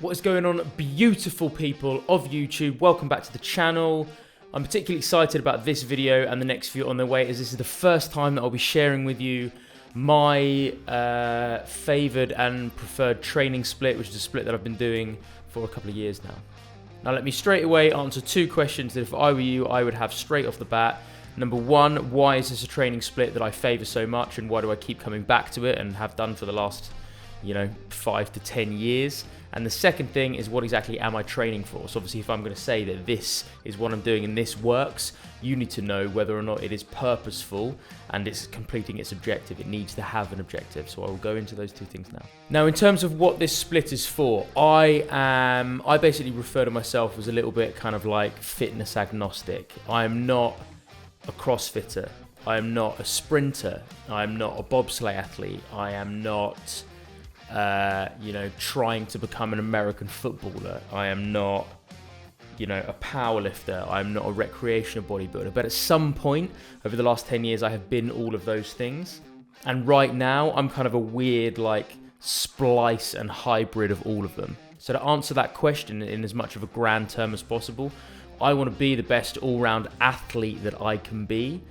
What is going on, beautiful people of YouTube? Welcome back to the channel. I'm particularly excited about this video and the next few on the way, as this is the first time that I'll be sharing with you my favoured and preferred training split, which is a split that I've been doing for a couple of years now. Now let me straight away answer two questions that if I were you, I would have straight off the bat. Number one, why is this a training split that I favour so much, and why do I keep coming back to it and have done for the last 5 to 10 years? And the second thing is, what exactly am I training for? So obviously if I'm going to say that this is what I'm doing and this works, you need to know whether or not it is purposeful and it's completing its objective. It needs to have an objective. So I will go into those two things now. Now, in terms of what this split is for, I basically refer to myself as a little bit kind of like fitness agnostic. I am not a CrossFitter. I am not a sprinter. I am not a bobsleigh athlete. I am not trying to become an American footballer. I am not, a power lifter. I'm not a recreational bodybuilder. But at some point over the last 10 years, I have been all of those things. And right now, I'm kind of a weird, splice and hybrid of all of them. So to answer that question in as much of a grand term as possible, I want to be the best all-round athlete that I can be,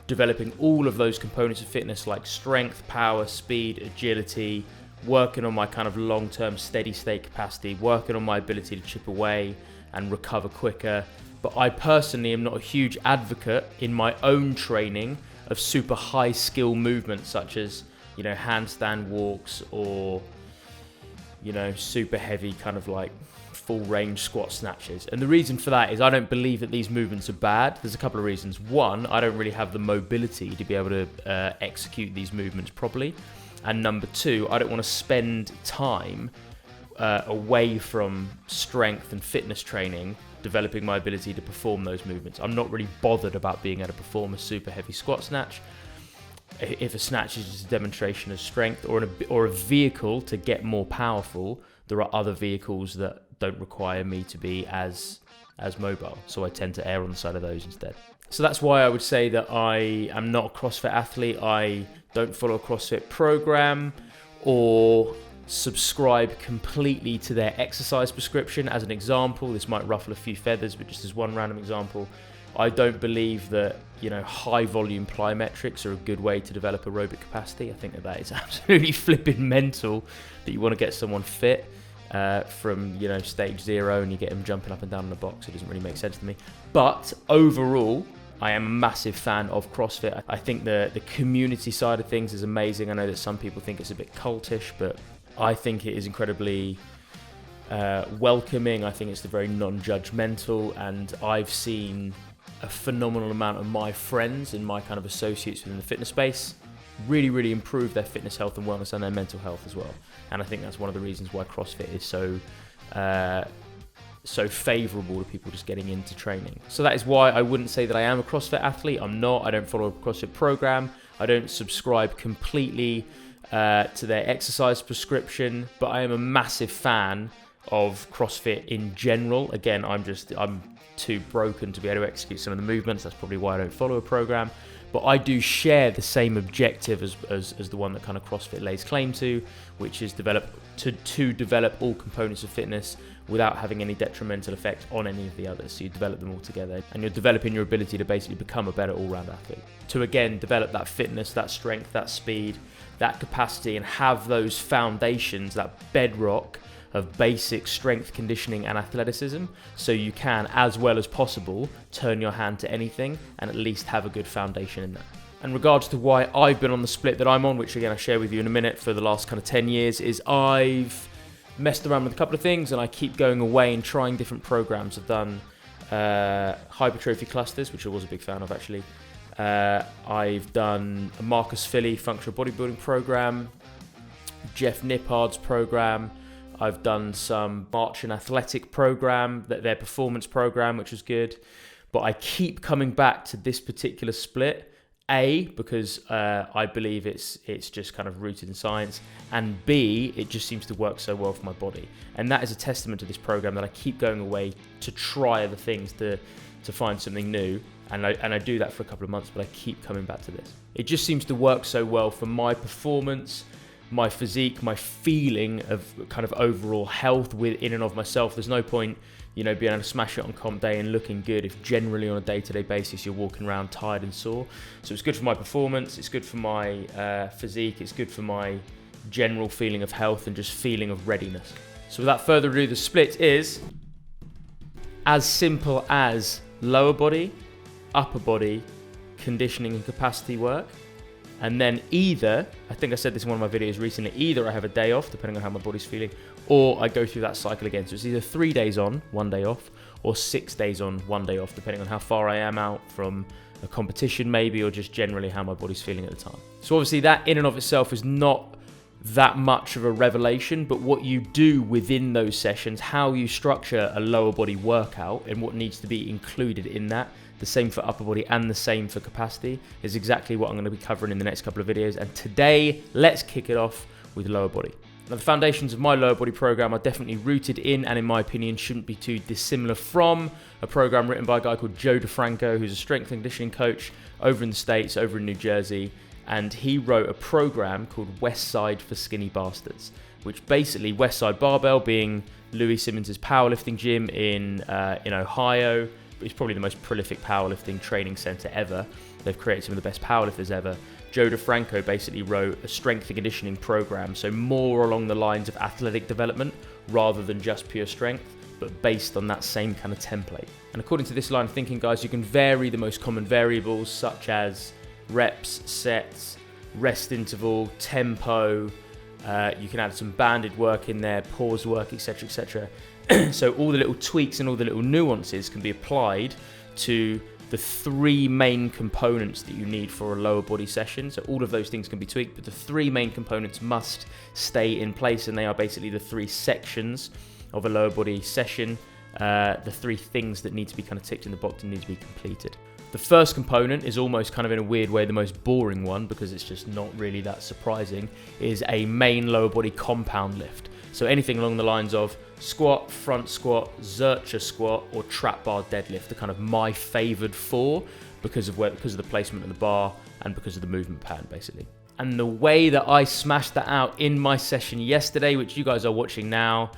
developing all of those components of fitness like strength, power, speed, agility, working on my kind of long-term steady state capacity, working on my ability to chip away and recover quicker. But I personally am not a huge advocate in my own training of super high skill movements such as, handstand walks or, super heavy kind of like full range squat snatches. And the reason for that is I don't believe that these movements are bad. There's a couple of reasons. One, I don't really have the mobility to be able to execute these movements properly. And number two, I don't want to spend time away from strength and fitness training developing my ability to perform those movements. I'm not really bothered about being able to perform a super heavy squat snatch. If a snatch is just a demonstration of strength or a vehicle to get more powerful, there are other vehicles that don't require me to be as mobile. So I tend to err on the side of those instead. So that's why I would say that I am not a CrossFit athlete. I don't follow a CrossFit program or subscribe completely to their exercise prescription. As an example, this might ruffle a few feathers, but just as one random example, I don't believe that high volume plyometrics are a good way to develop aerobic capacity. I think that is absolutely flipping mental that you want to get someone fit from stage 0 and you get them jumping up and down in the box. It doesn't really make sense to me. But overall, I am a massive fan of CrossFit. I think the community side of things is amazing. I know that some people think it's a bit cultish, but I think it is incredibly welcoming. I think it's very non-judgmental, and I've seen a phenomenal amount of my friends and my kind of associates within the fitness space really, really improve their fitness, health and wellness and their mental health as well. And I think that's one of the reasons why CrossFit is so favourable to people just getting into training. So that is why I wouldn't say that I am a CrossFit athlete. I'm not. I don't follow a CrossFit program. I don't subscribe completely to their exercise prescription, but I am a massive fan of CrossFit in general. Again, I'm too broken to be able to execute some of the movements. That's probably why I don't follow a program. But I do share the same objective as the one that kind of CrossFit lays claim to, which is to develop all components of fitness without having any detrimental effect on any of the others. So you develop them all together, and you're developing your ability to basically become a better all-round athlete. To again develop that fitness, that strength, that speed, that capacity, and have those foundations, that bedrock of basic strength, conditioning and athleticism, so you can, as well as possible, turn your hand to anything and at least have a good foundation in that. In regards to why I've been on the split that I'm on, which again I'll share with you in a minute, for the last kind of 10 years, is I've messed around with a couple of things and I keep going away and trying different programs. I've done hypertrophy clusters, which I was a big fan of actually. I've done a Marcus Philly functional bodybuilding program, Jeff Nippard's program. I've done some March and Athletic program, their performance program, which was good. But I keep coming back to this particular split, A, because I believe it's just kind of rooted in science, and B, it just seems to work so well for my body. And that is a testament to this program, that I keep going away to try other things, to find something new. And I do that for a couple of months, but I keep coming back to this. It just seems to work so well for my performance, my physique, my feeling of kind of overall health in and of myself. There's no point, being able to smash it on comp day and looking good if generally on a day-to-day basis you're walking around tired and sore. So it's good for my performance, it's good for my physique, it's good for my general feeling of health and just feeling of readiness. So without further ado, the split is as simple as lower body, upper body, conditioning and capacity work. And then either, I think I said this in one of my videos recently, either I have a day off, depending on how my body's feeling, or I go through that cycle again. So it's either 3 days on, 1 day off, or 6 days on, 1 day off, depending on how far I am out from a competition maybe, or just generally how my body's feeling at the time. So obviously that in and of itself is not that much of a revelation, but what you do within those sessions, how you structure a lower body workout and what needs to be included in that, the same for upper body and the same for capacity, is exactly what I'm going to be covering in the next couple of videos. And today, let's kick it off with lower body. Now, the foundations of my lower body program are definitely rooted in, and in my opinion, shouldn't be too dissimilar from, a program written by a guy called Joe DeFranco, who's a strength and conditioning coach over in the States, over in New Jersey. And he wrote a program called West Side for Skinny Bastards, which basically, West Side Barbell being Louis Simmons' powerlifting gym in Ohio. It's probably the most prolific powerlifting training center ever. They've created some of the best powerlifters ever. Joe DeFranco basically wrote a strength and conditioning program, so more along the lines of athletic development rather than just pure strength, but based on that same kind of template. And according to this line of thinking, guys, you can vary the most common variables such as reps, sets, rest interval, tempo. You can add some banded work in there, pause work, etc., etc. So all the little tweaks and all the little nuances can be applied to the 3 main components that you need for a lower body session. So all of those things can be tweaked, but the 3 main components must stay in place, and they are basically the 3 sections of a lower body session, the 3 things that need to be kind of ticked in the box and need to be completed. The first component is almost kind of in a weird way the most boring one, because it's just not really that surprising, is a main lower body compound lift. So anything along the lines of squat, front squat, Zercher squat, or trap bar deadlift are kind of my favoured 4 because of the placement of the bar and because of the movement pattern, basically. And the way that I smashed that out in my session yesterday, which you guys are watching now,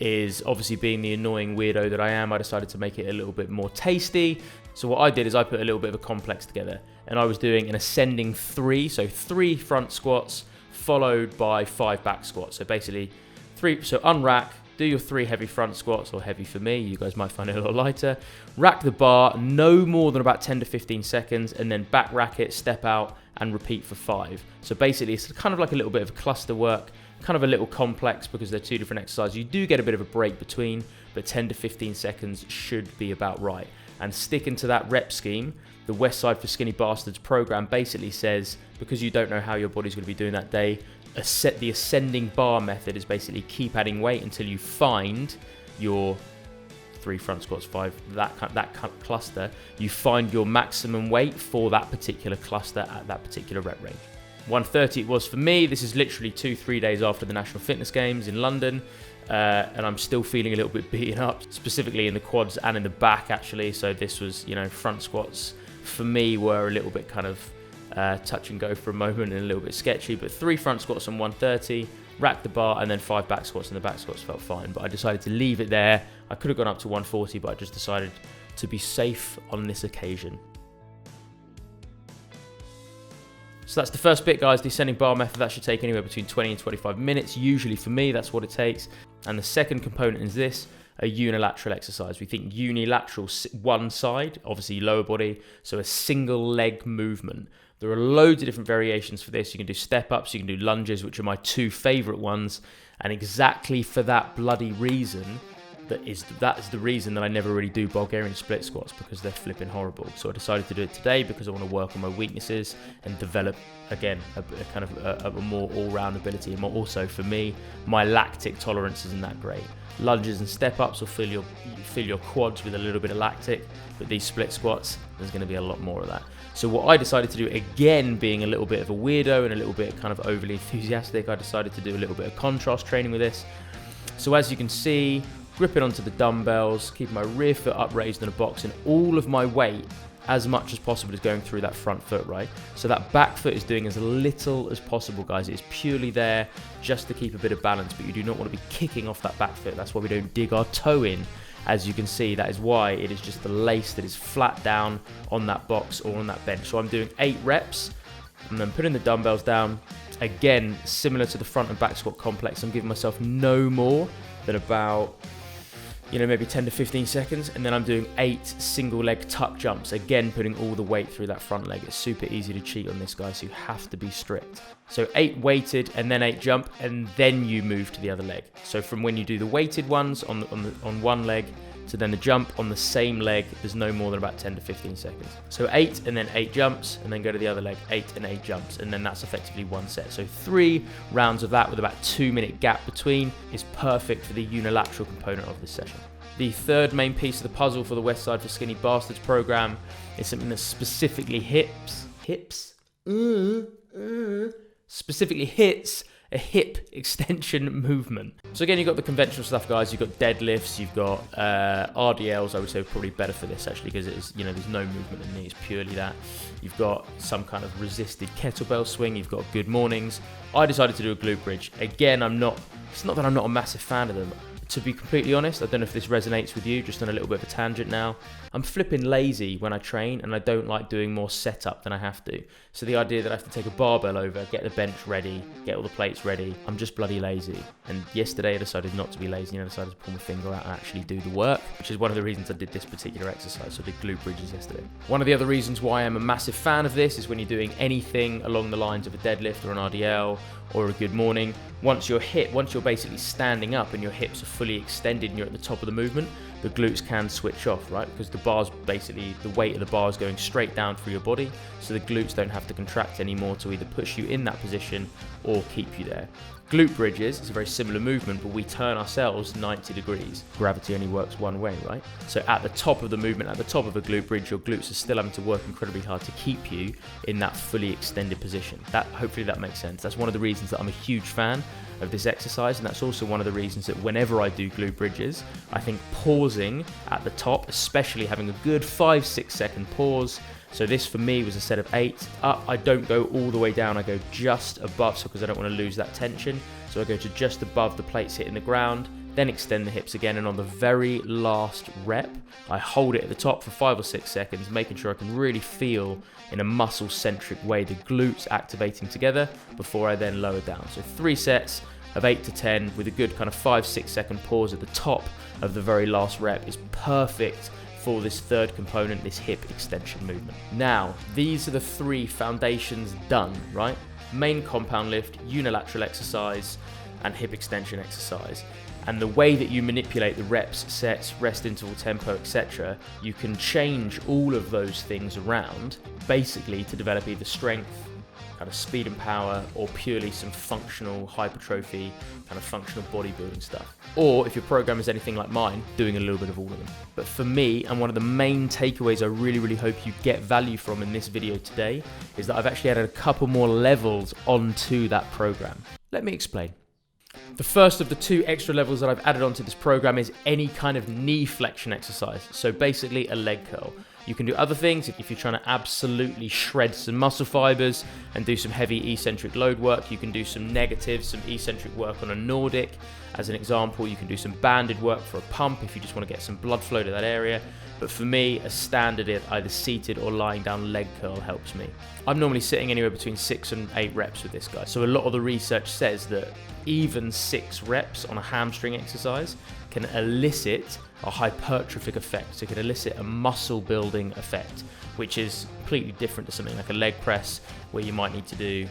is obviously, being the annoying weirdo that I am, I decided to make it a little bit more tasty. So what I did is I put a little bit of a complex together, and I was doing an ascending 3, so 3 front squats followed by 5 back squats. So basically 3, so unrack, do your 3 heavy front squats, or heavy for me, you guys might find it a little lighter. Rack the bar no more than about 10 to 15 seconds, and then back rack it, step out, and repeat for 5. So basically it's kind of like a little bit of cluster work, kind of a little complex because they're 2 different exercises. You do get a bit of a break between, but 10 to 15 seconds should be about right. And sticking to that rep scheme, the West Side for Skinny Bastards program basically says, because you don't know how your body's going to be doing that day, the ascending bar method is basically keep adding weight until you find your 3 front squats, 5, that cluster, you find your maximum weight for that particular cluster at that particular rep range. 130 it was for me. This is literally 2-3 days after the National Fitness Games in London. And I'm still feeling a little bit beaten up, specifically in the quads and in the back, actually. So this was, front squats for me were a little bit kind of touch and go for a moment and a little bit sketchy. But 3 front squats on 130, rack the bar, and then 5 back squats, and the back squats felt fine. But I decided to leave it there. I could have gone up to 140, but I just decided to be safe on this occasion. So that's the first bit, guys, the ascending bar method. That should take anywhere between 20 and 25 minutes. Usually for me, that's what it takes. And the second component is this, a unilateral exercise. We think unilateral, one side, obviously lower body, so a single leg movement. There are loads of different variations for this. You can do step ups, you can do lunges, which are my 2 favorite ones. And exactly for that bloody reason, that is the reason that I never really do Bulgarian split squats, because they're flipping horrible. So I decided to do it today because I want to work on my weaknesses and develop, again, a more all-round ability. And also, for me, my lactic tolerance isn't that great. Lunges and step-ups will fill your quads with a little bit of lactic, but these split squats, there's going to be a lot more of that. So what I decided to do, again, being a little bit of a weirdo and a little bit kind of overly enthusiastic, I decided to do a little bit of contrast training with this. So as you can see, gripping onto the dumbbells, keeping my rear foot upraised in a box, and all of my weight as much as possible is going through that front foot, right? So that back foot is doing as little as possible, guys. It's purely there just to keep a bit of balance, but you do not want to be kicking off that back foot. That's why we don't dig our toe in. As you can see, that is why it is just the lace that is flat down on that box or on that bench. So I'm doing 8 reps and then putting the dumbbells down. Again, similar to the front and back squat complex, I'm giving myself no more than about, maybe 10 to 15 seconds, and then I'm doing 8 single leg tuck jumps, again putting all the weight through that front leg. It's super easy to cheat on this, guys, so you have to be strict. So 8 weighted and then 8 jump, and then you move to the other leg. So from when you do the weighted ones on one leg to then the jump on the same leg, there's no more than about 10 to 15 seconds. So 8 and then 8 jumps, and then go to the other leg, 8 and 8 jumps, and then that's effectively 1 set. So 3 rounds of that with about 2-minute gap between is perfect for the unilateral component of this session. The third main piece of the puzzle for the West Side for Skinny Bastards program is something that specifically specifically hits a hip extension movement. So again, you've got the conventional stuff, guys. You've got deadlifts, you've got RDLs. I would say probably better for this actually, because it is, there's no movement in the knee. It's purely that. You've got some kind of resisted kettlebell swing. You've got good mornings. I decided to do a glute bridge. Again, it's not that I'm not a massive fan of them. To be completely honest, I don't know if this resonates with you, just on a little bit of a tangent now. I'm flipping lazy when I train, and I don't like doing more setup than I have to. So the idea that I have to take a barbell over, get the bench ready, get all the plates ready, I'm just bloody lazy. And yesterday I decided not to be lazy, and I decided to pull my finger out and actually do the work, which is one of the reasons I did this particular exercise. So I did glute bridges yesterday. One of the other reasons why I'm a massive fan of this is when you're doing anything along the lines of a deadlift or an RDL or a good morning, once you're basically standing up and your hips are fully extended and you're at the top of the movement, the glutes can switch off, right? Because the bar's basically, the weight of the bar is going straight down through your body, so the glutes don't have to contract anymore to either push you in that position or keep you there. Glute bridges is a very similar movement, but we turn ourselves 90 degrees. Gravity only works one way, right? So at the top of the movement, at the top of a glute bridge, your glutes are still having to work incredibly hard to keep you in that fully extended position. Hopefully that makes sense. That's one of the reasons that I'm a huge fan of this exercise, and that's also one of the reasons that whenever I do glute bridges, I think pausing at the top, especially having a good 5-6 second pause. So this for me was a set of 8 up. I don't go all the way down, I go just above, so because I don't want to lose that tension. So I go to just above the plates hitting the ground, then extend the hips again, and on the very last rep, I hold it at the top for 5 or 6 seconds, making sure I can really feel in a muscle-centric way the glutes activating together before I then lower down. So 3 sets of 8 to 10 with a good kind of 5-6 second pause at the top of the very last rep is perfect for this third component, this hip extension movement. Now, these are the 3 foundations done, right? Main compound lift, unilateral exercise, and hip extension exercise. And the way that you manipulate the reps, sets, rest interval, tempo, etc., you can change all of those things around, basically to develop either strength, kind of speed and power, or purely some functional hypertrophy, kind of functional bodybuilding stuff. Or if your program is anything like mine, doing a little bit of all of them. But for me, and one of the main takeaways I really hope you get value from in this video today, is that I've actually added a couple more levels onto that program. Let me explain. The first of the 2 extra levels that I've added onto this program is any kind of knee flexion exercise. So basically a leg curl. You can do other things if you're trying to absolutely shred some muscle fibers and do some heavy eccentric load work. You can do some negatives, some eccentric work on a Nordic. As an example, you can do some banded work for a pump if you just want to get some blood flow to that area. But for me, a standard either seated or lying down leg curl helps me. I'm normally sitting anywhere between 6 and 8 reps with this guy. So a lot of the research says that even 6 reps on a hamstring exercise can elicit a hypertrophic effect. So it can elicit a muscle building effect, which is completely different to something like a leg press where you might need to do,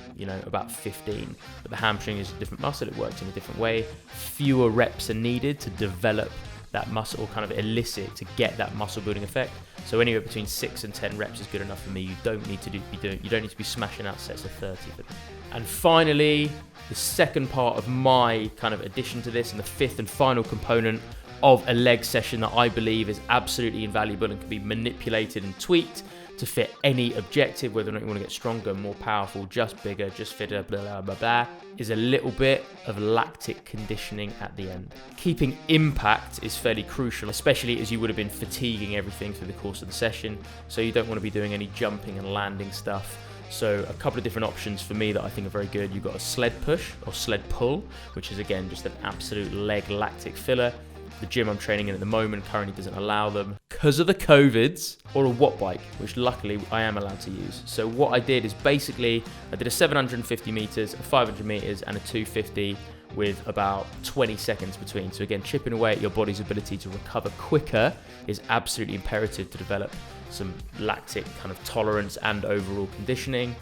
about 15. But the hamstring is a different muscle, it works in a different way. Fewer reps are needed to develop that muscle, or kind of elicit to get that muscle building effect. So anywhere between 6 and 10 reps is good enough for me. You don't need to be smashing out sets of 30 for them. And finally, the second part of my kind of addition to this, and the 5th and final component of a leg session that I believe is absolutely invaluable and can be manipulated and tweaked to fit any objective, whether or not you want to get stronger, more powerful, just bigger, just fitter, blah, blah, blah, blah, is a little bit of lactic conditioning at the end. Keeping impact is fairly crucial, especially as you would have been fatiguing everything through the course of the session. So you don't want to be doing any jumping and landing stuff. So a couple of different options for me that I think are very good. You've got a sled push or sled pull, which is again just an absolute leg lactic filler. The gym I'm training in at the moment currently doesn't allow them because of the COVIDs, or a watt bike, which luckily I am allowed to use. So what I did is basically I did a 750 meters, a 500 meters and a 250 with about 20 seconds between. So again, chipping away at your body's ability to recover quicker is absolutely imperative to develop some lactic kind of tolerance and overall conditioning.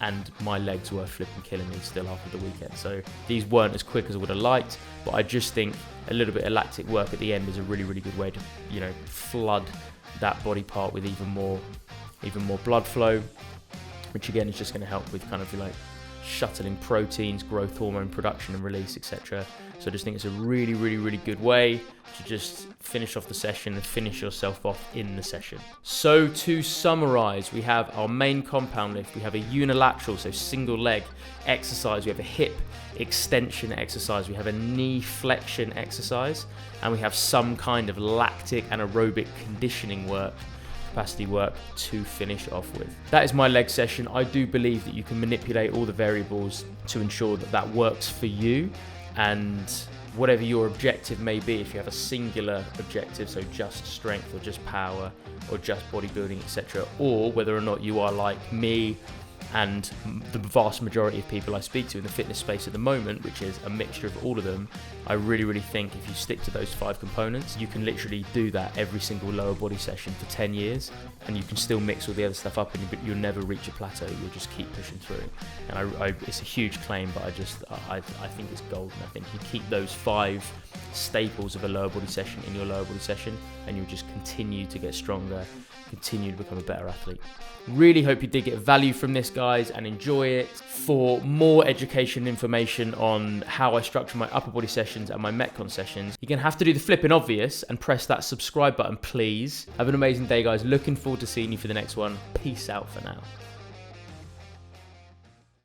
And my legs were flipping killing me still after the weekend. So these weren't as quick as I would have liked, but I just think a little bit of lactic work at the end is a really, really good way to, you know, flood that body part with even more blood flow, which again is just going to help with kind of like shuttling proteins, growth hormone production and release, etc. So I just think it's a really, really, really good way to just finish off the session and finish yourself off in the session. So to summarize, we have our main compound lift, we have a unilateral, so single leg exercise, we have a hip extension exercise, we have a knee flexion exercise, and we have some kind of lactic and aerobic conditioning work, capacity work to finish off with. That is my leg session. I do believe that you can manipulate all the variables to ensure that that works for you, and whatever your objective may be, if you have a singular objective, so just strength or just power or just bodybuilding, etc., or whether or not you are like me and the vast majority of people I speak to in the fitness space at the moment, which is a mixture of all of them, I really, really think if you stick to those 5 components, you can literally do that every single lower body session for 10 years, and you can still mix all the other stuff up, but you'll never reach a plateau. You'll just keep pushing through. And it's a huge claim, but I think it's gold. And I think you keep those 5 staples of a lower body session in your lower body session, and you'll just continue to get stronger, continue to become a better athlete. Really hope you did get value from this, guys, and enjoy it. For more education and information on how I structure my upper body sessions and my Metcon sessions, you're going to have to do the flipping obvious and press that subscribe button, please. Have an amazing day, guys. Looking forward to seeing you for the next one. Peace out for now.